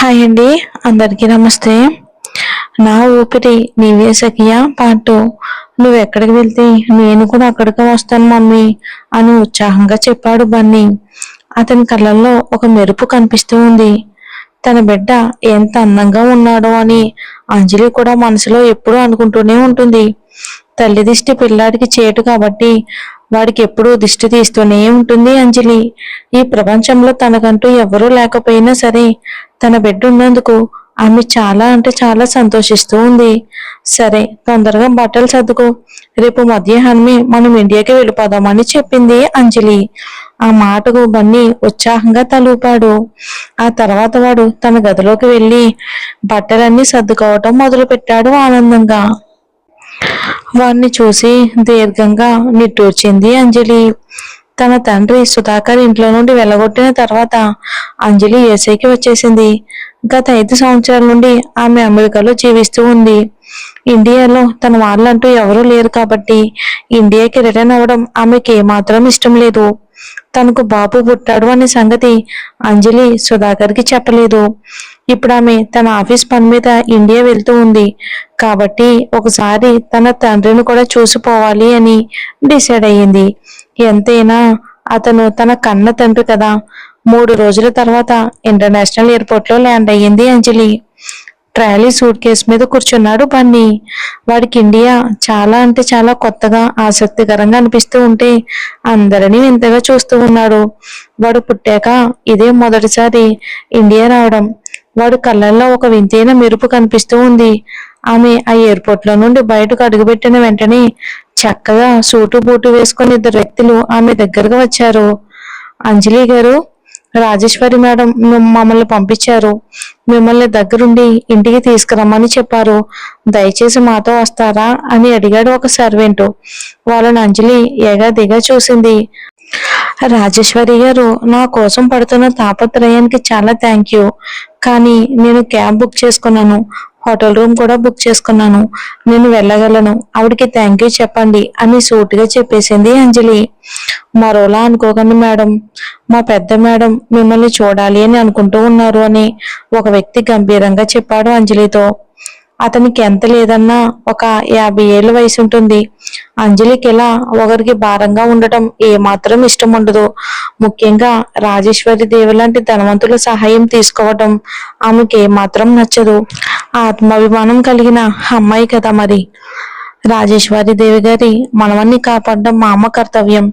Hi అండి, అందరికీ నమస్తే. నా ఊపిరి నీవే సఖియా పాటు నువ్వు ఎక్కడికి వెళ్తే నేను కూడా అక్కడికి వస్తాను మమ్మీ అని ఉత్సాహంగా చెప్పాడు బన్నీ. అతని కళ్ళల్లో ఒక మెరుపు కనిపిస్తూ ఉంది. తన బిడ్డ ఎంత అందంగా ఉన్నాడో అని అంజలి కూడా మనసులో ఎప్పుడూ అనుకుంటూనే ఉంటుంది. తల్లి దిష్టి పిల్లాడికి చేటు కాబట్టి వాడికి ఎప్పుడూ దిష్టి తీస్తూనే ఉంటుంది అంజలి. ఈ ప్రపంచంలో తనకంటూ ఎవరూ లేకపోయినా సరే తన బిడ్డ ఉన్నందుకు ఆమె చాలా అంటే చాలా సంతోషిస్తూ ఉంది. సరే, తొందరగా బట్టలు సర్దుకో, రేపు మధ్యాహ్నమే మనం ఇండియాకి వెళ్ళిపోదామని చెప్పింది అంజలి. ఆ మాటకు బన్నీ ఉత్సాహంగా తలూపాడు. ఆ తర్వాత వాడు తన గదిలోకి వెళ్ళి బట్టలన్నీ సర్దుకోవటం మొదలు పెట్టాడు ఆనందంగా. వాణ్ణి చూసి దీర్ఘంగా నిట్టూర్చింది అంజలి. తన తండ్రి సుధాకర్ ఇంట్లో నుండి వెళ్ళగొట్టిన తర్వాత అంజలి ఏసైకి వచ్చేసింది. గత 5 సంవత్సరాల నుండి ఆమె అమెరికాలో జీవిస్తూ ఉంది. ఇండియాలో తన వాళ్ళంటూ ఎవరూ లేరు కాబట్టి ఇండియాకి రిటర్న్ అవ్వడం ఆమెకి ఏమాత్రం ఇష్టం లేదు. తనకు బాబు పుట్టాడు అనే సంగతి అంజలి సుధాకర్కి చెప్పలేదు. ఇప్పుడు ఆమె తన ఆఫీస్ పని మీద ఇండియా వెళ్తూ ఉంది కాబట్టి ఒకసారి తన తండ్రిని కూడా చూసిపోవాలి అని డిసైడ్ అయ్యింది. ఎంతైనా అతను తన కన్న తండ్రి కదా. 3 రోజుల తర్వాత ఇంటర్నేషనల్ ఎయిర్పోర్ట్ లో ల్యాండ్ అయ్యింది అంజలి. ట్రాలీ సూట్ కేసు మీద కూర్చున్నాడు బన్నీ. వాడికి ఇండియా చాలా అంటే చాలా కొత్తగా ఆసక్తికరంగా అనిపిస్తూ ఉంటే అందరినీ వింతగా చూస్తూ ఉన్నాడు. వాడు పుట్టాక ఇదే మొదటిసారి ఇండియా రావడం. వాడు కళ్ళల్లో ఒక వింతైన మెరుపు కనిపిస్తూ ఉంది. ఆమె ఆ ఎయిర్పోర్ట్ లో నుండి బయటకు అడుగుపెట్టిన వెంటనే చక్కగా సూటు బూటు వేసుకుని 2 వ్యక్తులు ఆమె దగ్గరకు వచ్చారు. అంజలి గారు, రాజేశ్వరి మేడం మమ్మల్ని పంపించారు. మిమ్మల్ని దగ్గరుండి ఇంటికి తీసుకురమ్మని చెప్పారు. దయచేసి మాతో వస్తారా అని అడిగాడు ఒక సర్వెంట్. వాళ్ళని అంజలి ఎగాదిగా చూసింది. రాజేశ్వరి గారు, నా కోసం పడుతున్న తాపత్రయానికి చాలా థ్యాంక్ యూ. కానీ నేను క్యాబ్ బుక్ చేసుకున్నాను, హోటల్ రూమ్ కూడా బుక్ చేసుకున్నాను. నేను వెళ్ళగలను. ఆవిడికి థ్యాంక్ యూ చెప్పండి అని సూటిగా చెప్పేసింది అంజలి. మరోలా అనుకోకండి మేడం, మా పెద్ద మేడం మిమ్మల్ని చూడాలి అని అనుకుంటూ ఉన్నారు అని ఒక వ్యక్తి గంభీరంగా చెప్పాడు అంజలితో. అతనికి ఎంత లేదన్నా ఒక 50 ఏళ్ల వయసు ఉంటుంది. అంజలికి ఇలా ఒకరికి భారంగా ఉండటం ఏమాత్రం ఇష్టం ఉండదు. ముఖ్యంగా రాజేశ్వరి దేవి లాంటి ధనవంతుల సహాయం తీసుకోవటం ఆమెకి ఏమాత్రం నచ్చదు. ఆత్మాభిమానం కలిగిన అమ్మాయి కదా మరి. రాజేశ్వరి దేవి గారి మనవన్ని కాపాడడం మా అమ్మ కర్తవ్యం.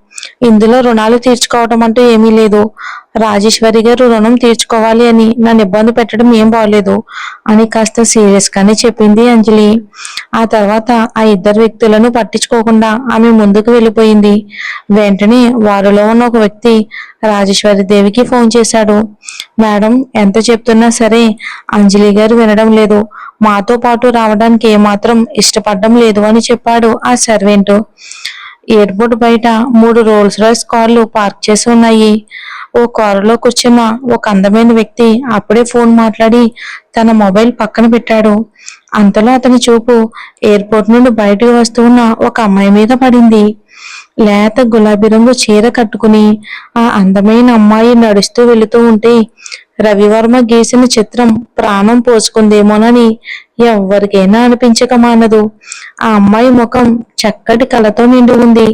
ఇందులో రుణాలు తీర్చుకోవటం అంటూ ఏమీ లేదు. రాజేశ్వరి గారు రుణం తీర్చుకోవాలి అని నన్ను ఇబ్బంది పెట్టడం ఏం బాగలేదు అని కాస్త సీరియస్ గానే చెప్పింది అంజలి. ఆ తర్వాత ఆ 2 వ్యక్తులను పట్టించుకోకుండా ఆమె ముందుకు వెళ్ళిపోయింది. వెంటనే వారిలో ఉన్న ఒక వ్యక్తి రాజేశ్వరి దేవికి ఫోన్ చేశాడు. మేడం, ఎంత చెప్తున్నా సరే అంజలి గారు వినడం లేదు. మాతో పాటు రావడానికి ఏమాత్రం ఇష్టపడడం లేదు అని చెప్పాడు ఆ సర్వెంట్. ఎయిర్పోర్ట్ బయట 3 రోల్స్ రాయ్స్ కార్లు పార్క్ చేసి ఉన్నాయి. ఓ కారులో కూర్చున్న ఒక అందమైన వ్యక్తి అప్పుడే ఫోన్ మాట్లాడి తన మొబైల్ పక్కన పెట్టాడు. అంతలో అతని చూపు ఎయిర్పోర్ట్ నుండి బయటకు వస్తున్న ఒక అమ్మాయి మీద పడింది. లేత గులాబీ రంగు చీర కట్టుకుని ఆ అందమైన అమ్మాయి నడుస్తూ వెళుతూ ఉంటే రవివర్మ గీసిన చిత్రం ప్రాణం పోసుకుందేమోనని ఎవరికైనా అనిపించక మానదు. ఆ అమ్మాయి ముఖం చక్కటి కళతో నిండి ఉంది.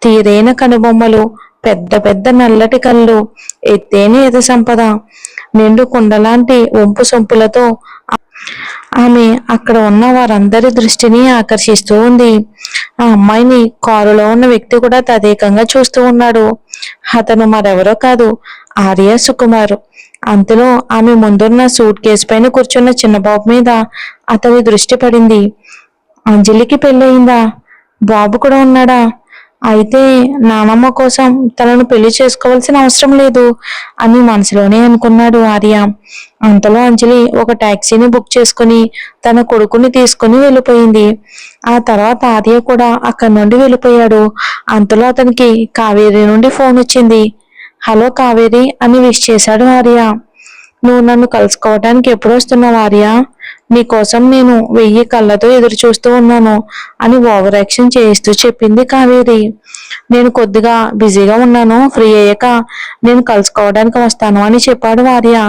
తీరైన కనుబొమ్మలు, పెద్ద పెద్ద నల్లటి కళ్ళు, ఎత్తైన ఎద సంపద, నిండు కుండలాంటి వంపు సొంపులతో ఆమె అక్కడ ఉన్న వారందరి దృష్టిని ఆకర్షిస్తూ ఉంది. ఆ అమ్మాయిని కారులో ఉన్న వ్యక్తి కూడా తదేకంగా చూస్తూ ఉన్నాడు. అతను మరెవరో కాదు, ఆర్య సుకుమార్. అంతలో ఆమె ముందున్న సూట్ కేసు పైన కూర్చున్న చిన్నబాబు మీద అతని దృష్టి పడింది. అంజలికి పెళ్ళయిందా? బాబు కూడా ఉన్నాడా? అయితే నానమ్మ కోసం తనను పెళ్లి చేసుకోవాల్సిన అవసరం లేదు అని మనసులోనే అనుకున్నాడు ఆర్య. అంతలో అంజలి ఒక టాక్సీని బుక్ చేసుకుని తన కొడుకుని తీసుకుని వెళ్ళిపోయింది. ఆ తర్వాత ఆర్య కూడా అక్కడి నుండి వెళ్ళిపోయాడు. అంతలో అతనికి కావేరి నుండి ఫోన్ వచ్చింది. హలో కావేరి అని విష్ చేశాడు ఆర్య. నువ్వు నన్ను కలుసుకోవటానికి ఎప్పుడు వస్తున్నావు ఆర్య? నీకోసం నేను 1000 కళ్ళతో ఎదురు చూస్తూ ఉన్నాను అని ఓవర్ యాక్షన్ చేస్తూ చెప్పింది కావేరి. నేను కొద్దిగా బిజీగా ఉన్నాను, ఫ్రీ అయ్యాక నేను కలుసుకోవడానికి వస్తాను అని చెప్పాడు ఆర్య.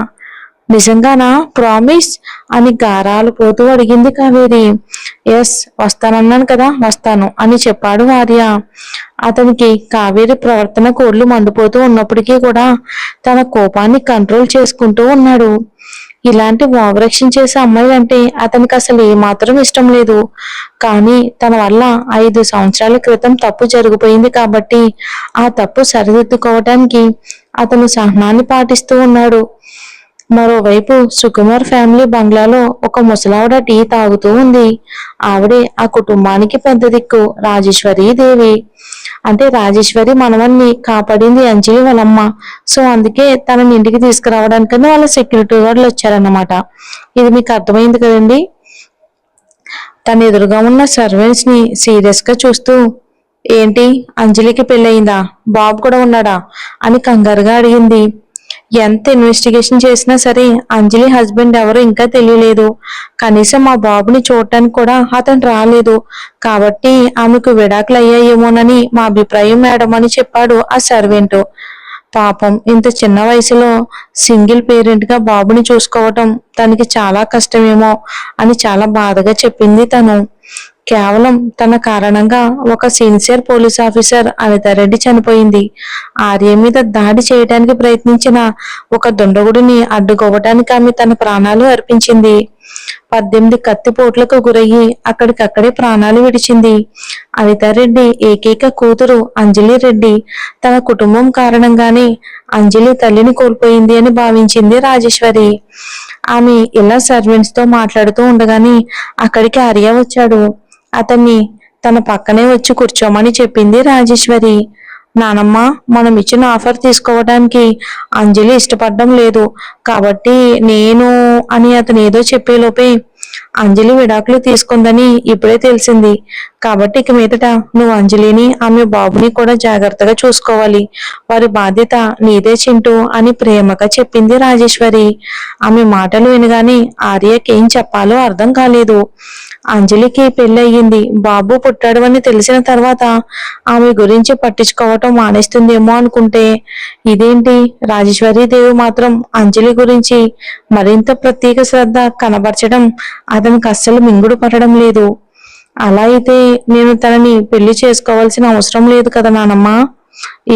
నిజంగానా? ప్రామిస్ అని గారాలు పోతూ అడిగింది కావేరి. ఎస్, వస్తానన్నాను కదా, వస్తాను అని చెప్పాడు ఆర్య. అతనికి కావేరి ప్రవర్తన కోళ్లు మండిపోతూ ఉన్నప్పటికీ కూడా తన కోపాన్ని కంట్రోల్ చేసుకుంటూ ఉన్నాడు. ఇలాంటి ఓవరాక్షన్ చేసే అమ్మాయిలంటే అతనికి అసలు ఏమాత్రం ఇష్టం లేదు. కానీ తన వల్ల 5 సంవత్సరాల క్రితం తప్పు జరిగిపోయింది కాబట్టి ఆ తప్పు సరిదిద్దుకోవటానికి అతను సహనాన్ని పాటిస్తూ ఉన్నాడు. మరోవైపు సుకుమార్ ఫ్యామిలీ బంగ్లాలో ఒక ముసలావిడ టీ తాగుతూ ఉంది. ఆవిడే ఆ కుటుంబానికి పెద్ద దిక్కు, రాజేశ్వరి దేవి. అంటే రాజేశ్వరి మనవన్ని కాపాడింది అంజలి వాళ్ళమ్మ. సో అందుకే తనని ఇంటికి తీసుకురావడానికని వాళ్ళ సెక్యూరిటీ వాళ్ళు వచ్చారన్నమాట. ఇది మీకు అర్థమైంది కదండి. తన ఎదురుగా ఉన్న సర్వెంట్స్ ని సీరియస్ గా చూస్తూ, ఏంటి, అంజలికి పెళ్ళయిందా? బాబు కూడా ఉన్నాడా అని కంగారుగా అడిగింది. ఎంత ఇన్వెస్టిగేషన్ చేసినా సరే అంజలి హస్బెండ్ ఎవరో ఇంకా తెలియలేదు. కనీసం మా బాబుని చూడటానికి కూడా అతను రాలేదు. కాబట్టి ఆమెకు విడాకులు అయ్యాయేమోనని మా అభిప్రాయం మేడం అని చెప్పాడు ఆ సర్వెంట్. పాపం ఇంత చిన్న వయసులో సింగిల్ పేరెంట్ గా బాబుని చూసుకోవటం తనకి చాలా కష్టమేమో అని చాలా బాధగా చెప్పింది తను. కేవలం తన కారణంగా ఒక సిన్సియర్ పోలీస్ ఆఫీసర్ అనితారెడ్డి చనిపోయింది. ఆర్య మీద దాడి చేయడానికి ప్రయత్నించిన ఒక దుండగుడిని అడ్డుకోవటానికి ఆమె తన ప్రాణాలు అర్పించింది. 18 కత్తిపోట్లకు గురయ్యి అక్కడికక్కడే ప్రాణాలు విడిచింది. అనితారెడ్డి ఏకైక కూతురు అంజలి రెడ్డి తన కుటుంబం కారణంగానే అంజలి తల్లిని కోల్పోయింది అని భావించింది రాజేశ్వరి. ఆమె ఇలా సర్వెంట్స్ తో మాట్లాడుతూ ఉండగానే అక్కడికి ఆర్య వచ్చాడు. అతన్ని తన పక్కనే వచ్చి కూర్చోమని చెప్పింది రాజేశ్వరి. నానమ్మ, మనం ఇచ్చిన ఆఫర్ తీసుకోవడానికి అంజలి ఇష్టపడడం లేదు కాబట్టి నేను అని అతను ఏదో చెప్పేలోపే అంజలి విడాకులు తీసుకుందని ఇప్పుడే తెలిసింది. కాబట్టి ఇక మీదట నువ్వు అంజలిని ఆమె బాబుని కూడా జాగ్రత్తగా చూసుకోవాలి. వారి బాధ్యత నీదే చింటూ అని ప్రేమగా చెప్పింది రాజేశ్వరి. ఆమె మాటలు వినగానే ఆర్యకి ఏం చెప్పాలో అర్థం కాలేదు. అంజలికి పెళ్ళయింది, బాబు పుట్టాడు అని తెలిసిన తర్వాత ఆమె గురించి పట్టించుకోవటం మానేస్తుందేమో అనుకుంటే ఇదేంటి, రాజేశ్వరి దేవి మాత్రం అంజలి గురించి మరింత ప్రత్యేక శ్రద్ధ కనబరచడం అతనికి అస్సలు మింగుడు పడడం లేదు. అలా అయితే నేను తనని పెళ్లి చేసుకోవాల్సిన అవసరం లేదు కదా నానమ్మ.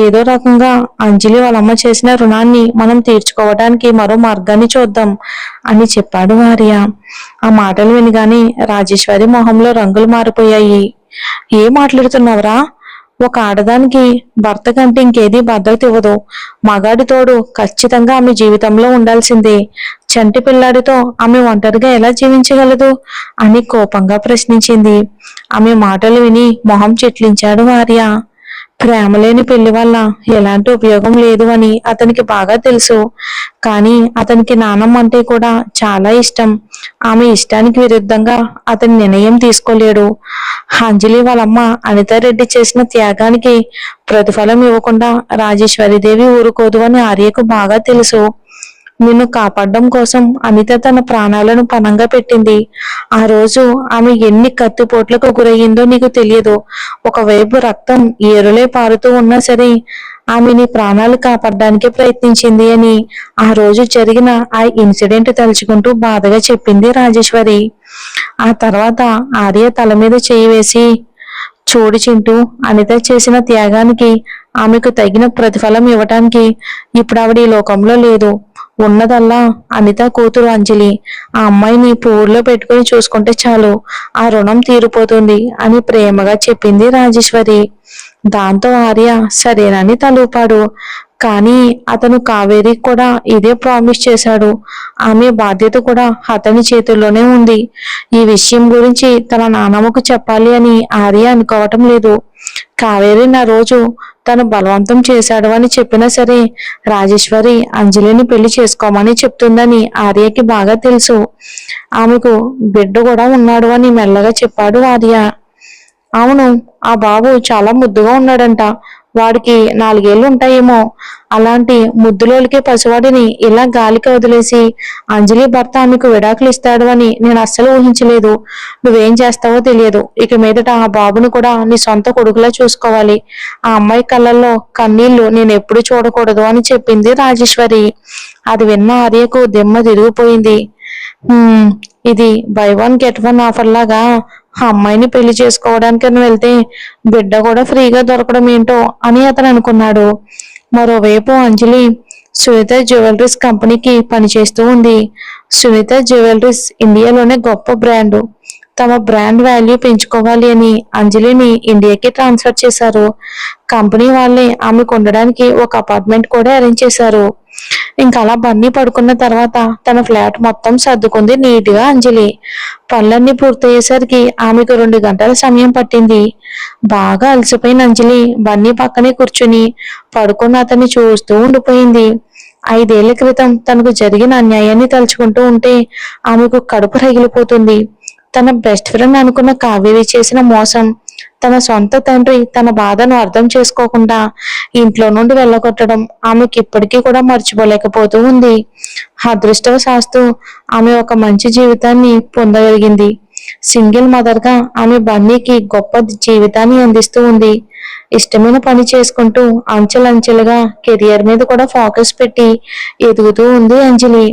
ఏదో రకంగా అంజలి వాళ్ళమ్మ చేసిన రుణాన్ని మనం తీర్చుకోవడానికి మరో మార్గాన్ని చూద్దాం అని చెప్పాడు ఆర్య. ఆ మాటలు వినగానే రాజేశ్వరి మొహంలో రంగులు మారిపోయాయి. ఏం మాట్లాడుతున్నావురా? ఒక ఆడదానికి భర్త కంటే ఇంకేది భద్రత ఇవ్వదు. మగాడి తోడు ఖచ్చితంగా ఆమె జీవితంలో ఉండాల్సిందే. చంటి పిల్లాడితో ఆమె ఒంటరిగా ఎలా జీవించగలదు అని కోపంగా ప్రశ్నించింది. ఆమె మాటలు విని మొహం చిట్లించాడు ఆర్య. ప్రేమ లేని పెళ్లి వల్ల ఎలాంటి ఉపయోగం లేదు అని అతనికి బాగా తెలుసు. కానీ అతనికి నానమ్మ అంటే కూడా చాలా ఇష్టం. ఆమె ఇష్టానికి విరుద్ధంగా అతని నిర్ణయం తీసుకోలేడు. అంజలి వాళ్ళమ్మ అనితారెడ్డి చేసిన త్యాగానికి ప్రతిఫలం ఇవ్వకుండా రాజేశ్వరిదేవి ఊరుకోదు అని ఆర్యకు బాగా తెలుసు. నిన్ను కాపాడడం కోసం అనిత తన ప్రాణాలను పణంగా పెట్టింది. ఆ రోజు ఆమె ఎన్ని కత్తిపోట్లకు గురయ్యిందో నీకు తెలియదు. ఒకవైపు రక్తం ఏరులే పారుతూ ఉన్నా సరే ఆమె నీ ప్రాణాలు కాపాడడానికే ప్రయత్నించింది అని ఆ రోజు జరిగిన ఆ ఇన్సిడెంట్ తలుచుకుంటూ బాధగా చెప్పింది రాజేశ్వరి. ఆ తర్వాత ఆర్య తల మీద చేయి వేసి, చూడు చింటూ, అనిత చేసిన త్యాగానికి ఆమెకు తగిన ప్రతిఫలం ఇవ్వటానికి ఇప్పుడు ఆవిడ ఈ లోకంలో లేదు. ఉన్నదల్లా అనిత కూతురు అంజలి. ఆ అమ్మాయిని పువ్వుల్లో పెట్టుకుని చూసుకుంటే చాలు, ఆ రుణం తీరిపోతుంది అని ప్రేమగా చెప్పింది రాజేశ్వరి. దాంతో ఆర్య సరేనని తలూపాడు. కానీ అతను కావేరికి కూడా ఇదే ప్రామిస్ చేశాడు. ఆమె బాధ్యత కూడా అతని చేతుల్లోనే ఉంది. ఈ విషయం గురించి తన నాన్నమ్మకు చెప్పాలి అని ఆర్య అనుకోవటం లేదు. కావేరి నా రోజు తను బలవంతం చేశాడు అని చెప్పినా సరే రాజేశ్వరి అంజలిని పెళ్లి చేసుకోమని చెప్తుందని ఆర్యకి బాగా తెలుసు. ఆమెకు బిడ్డ కూడా ఉన్నాడు అని మెల్లగా చెప్పాడు ఆర్య. అవును, ఆ బాబు చాలా ముద్దుగా ఉన్నాడంట. వాడికి 4 ఏళ్ళు ఉంటాయేమో. అలాంటి ముద్దులోలికే పసివాడిని ఇలా గాలికి వదిలేసి అంజలి భర్త ఆమెకు విడాకులు ఇస్తాడు అని నేను అస్సలు ఊహించలేదు. నువ్వేం చేస్తావో తెలియదు. ఇక మీదట ఆ బాబును కూడా నీ సొంత కొడుకులా చూసుకోవాలి. ఆ అమ్మాయి కళ్ళల్లో కన్నీళ్లు నేను ఎప్పుడు చూడకూడదు అని చెప్పింది రాజేశ్వరి. అది విన్న ఆర్యకు దిమ్మ తిరిగిపోయింది. హ్మ్, ఇది by one get one offer లాగా ఆ అమ్మాయిని పెళ్లి చేసుకోవడానికని వెళ్తే బిడ్డ కూడా ఫ్రీగా దొరకడం ఏంటో అని అతను అనుకున్నాడు. మరోవైపు అంజలి సునీత జ్యువెలరీస్ కంపెనీకి పనిచేస్తూ ఉంది. సునీత జ్యువెలరీస్ ఇండియాలోనే గొప్ప బ్రాండ్. తమ బ్రాండ్ వాల్యూ పెంచుకోవాలి అని అంజలిని ఇండియాకి ట్రాన్స్ఫర్ చేశారు. కంపెనీ వాళ్ళే ఆమెకు ఉండడానికి ఒక అపార్ట్మెంట్ కూడా అరేంజ్ చేశారు. ఇంకా అలా బన్నీ పడుకున్న తర్వాత తన ఫ్లాట్ మొత్తం సర్దుకుంది నీట్ గా అంజలి. పనులన్నీ పూర్తయ్యేసరికి ఆమెకు 2 గంటల సమయం పట్టింది. బాగా అలసిపోయిన అంజలి బన్నీ పక్కనే కూర్చుని పడుకున్న అతన్ని చూస్తూ ఉండిపోయింది. 5 ఏళ్ల క్రితం తనకు జరిగిన అన్యాయాన్ని తలుచుకుంటూ ఉంటే ఆమెకు కడుపు రగిలిపోతుంది. తన బెస్ట్ ఫ్రెండ్ అనుకున్న కావేరి చేసిన మోసం, తన సొంత తండ్రి తన బాధను అర్థం చేసుకోకుండా ఇంట్లో నుండి వెళ్ళగొట్టడం ఆమెకి ఇప్పటికీ కూడా మర్చిపోలేకపోతూ ఉంది. అదృష్టవశాత్తు ఆమె ఒక మంచి జీవితాన్ని పొందగలిగింది. సింగిల్ మదర్ గా ఆమె బన్నీకి గొప్ప జీవితాన్ని అందిస్తూ ఉంది. ఇష్టమైన పని చేసుకుంటూ అంచెలంచెలుగా కెరియర్ మీద కూడా ఫోకస్ పెట్టి ఎదుగుతూ ఉంది అంజలి.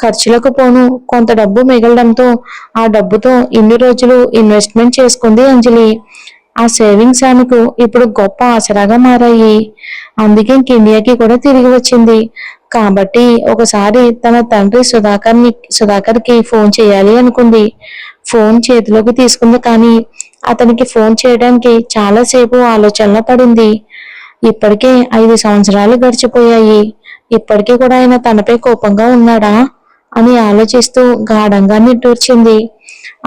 ఖర్చులకు పోను కొంత డబ్బు మిగలడంతో ఆ డబ్బుతో ఇన్ని రోజులు ఇన్వెస్ట్మెంట్ చేసుకుంది అంజలి. ఆ సేవింగ్స్ ఆమెకు ఇప్పుడు గొప్ప ఆసరాగా మారాయి. అందుకే ఇంక ఇండియాకి కూడా తిరిగి వచ్చింది. కాబట్టి ఒకసారి తన తండ్రి సుధాకర్కి ఫోన్ చేయాలి అనుకుంది. ఫోన్ చేతిలోకి తీసుకుంది, కానీ అతనికి ఫోన్ చేయడానికి చాలాసేపు ఆలోచనలో పడింది. ఇప్పటికే 5 సంవత్సరాలు గడిచిపోయాయి. ఇప్పటికీ కూడా ఆయన తనపై కోపంగా ఉన్నాడా అని ఆలోచిస్తూ గాఢంగా నిట్టూర్చింది.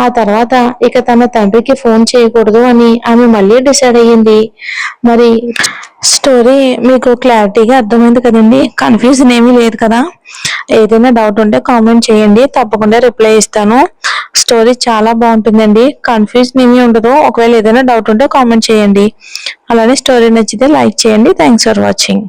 ఆ తర్వాత ఇక తన తండ్రికి ఫోన్ చేయకూడదు అని ఆమె మళ్ళీ డిసైడ్ అయ్యింది. మరి స్టోరీ మీకు క్లారిటీగా అర్థమైంది కదండి? కన్ఫ్యూజన్ ఏమీ లేదు కదా? ఏదైనా డౌట్ ఉంటే కామెంట్ చేయండి, తప్పకుండా రిప్లై ఇస్తాను. స్టోరీ చాలా బాగుంటుందండి, కన్ఫ్యూజన్ ఏమీ ఉండదు. ఒకవేళ ఏదైనా డౌట్ ఉంటే కామెంట్ చేయండి. అలానే స్టోరీ నచ్చితే లైక్ చేయండి. Thanks for watching.